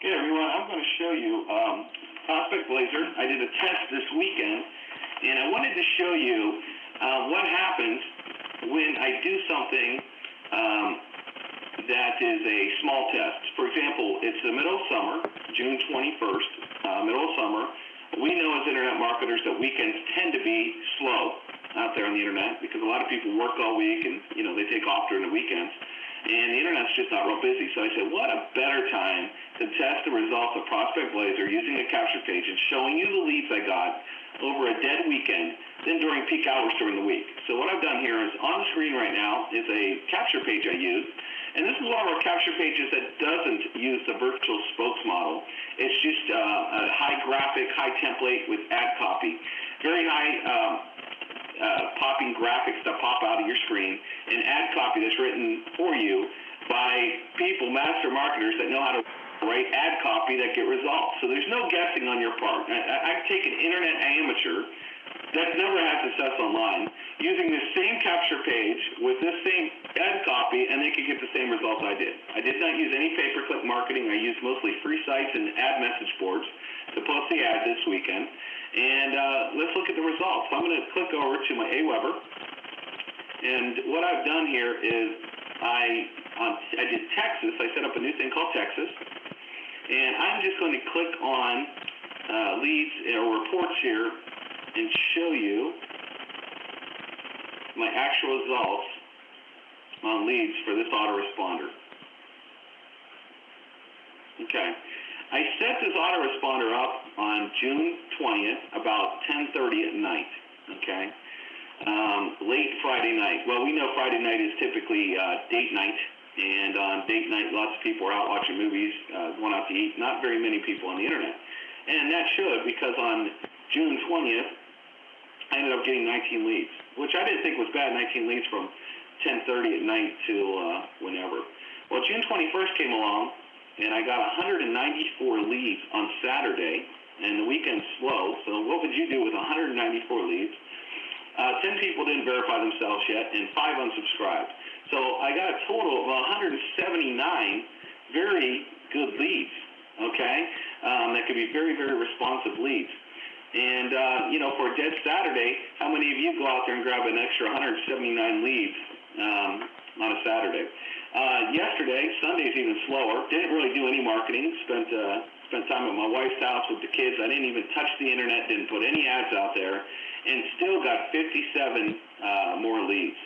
Hey everyone, I'm going to show you Prospect Blazer. I did a test this weekend, and I wanted to show you what happens when I do something that is a small test. For example, it's the middle of summer, June 21st, middle of summer. We know as internet marketers that weekends tend to be slow out there on the internet because a lot of people work all week and they take off during the weekends. And the internet's just not real busy. So I said, what a better time to test the results of Prospect Blazer using a capture page and showing you the leads I got over a dead weekend than during peak hours during the week. So what I've done here is on the screen right now is a capture page I use. And this is one of our capture pages that doesn't use the virtual spokes model. It's just a high graphic, high template with ad copy. Very high popping graphics that pop out of your screen, and ad copy that's written for you by people, master marketers that know how to write ad copy that get results. So there's no guessing on your part. I've taken internet amateur that's never had success online using the same capture page with this same ad copy, and they could get the same results I did. I did not use any pay-per-click marketing. I used mostly free sites and ad message boards to post the ad this weekend. And let's look at the results. So I'm going to click over to my Aweber, and what I've done here is I did Texas. I set up a new thing called Texas, and I'm just going to click on leads or reports here and show you my actual results on leads for this autoresponder. Okay. I set this autoresponder up on June 20th, about 10:30 at night, okay? Late Friday night. Well, we know Friday night is typically date night, and on date night, lots of people are out watching movies, going out to eat, not very many people on the internet. And that should, because on June 20th, I ended up getting 19 leads, which I didn't think was bad, 19 leads from 10:30 at night till whenever. Well, June 21st came along, and I got 194 leads on Saturday, and the weekend's slow, so what would you do with 194 leads? 10 people didn't verify themselves yet, and 5 unsubscribed. So I got a total of 179 very good leads, okay? That could be very, very responsive leads. And, for a dead Saturday, how many of you go out there and grab an extra 179 leads on a Saturday? Yesterday, Sunday's even slower. Didn't really do any marketing. Spent time at my wife's house with the kids. I didn't even touch the internet. Didn't put any ads out there, and still got 57 more leads.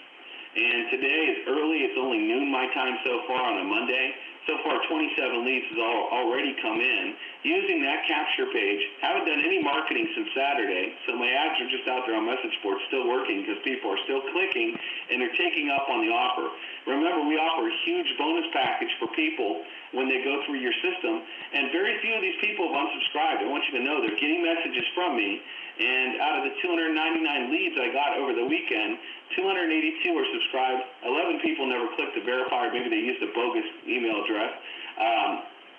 And today is early. It's only noon my time so far on a Monday. So far, 27 leads has already come in using that capture page. Haven't done any marketing since Saturday, so my ads are just out there on message boards still working because people are still clicking and they're taking up on the offer. Remember, we offer a huge bonus package for people when they go through your system, and very few of these people have unsubscribed. I want you to know they're getting messages from me, and out of the 299 leads I got over the weekend, 282 are subscribed. 11 people never clicked to verify, or maybe they used a bogus email address.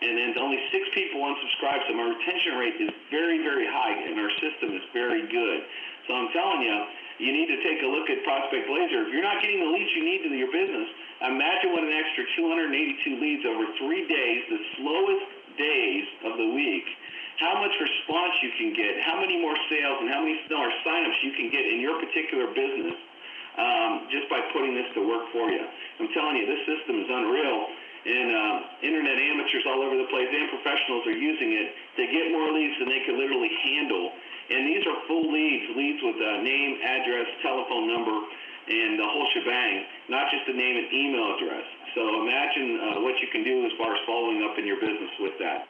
And then only 6 people unsubscribed, so my retention rate is very, very high, and our system is very good. So I'm telling you, you need to take a look at Prospect Blazer. If you're not getting the leads you need to your business, imagine what an extra 282 leads over 3 days, the slowest days of the week, how much response you can get, how many more sales, and how many more signups you can get in your particular business just by putting this to work for you. I'm telling you, this system is unreal, and internet amateurs all over the place and professionals are using it to get more leads than they can literally handle. And these are full leads with name, address, telephone number, and the whole shebang, not just the name and email address. So imagine what you can do as far as following up in your business with that.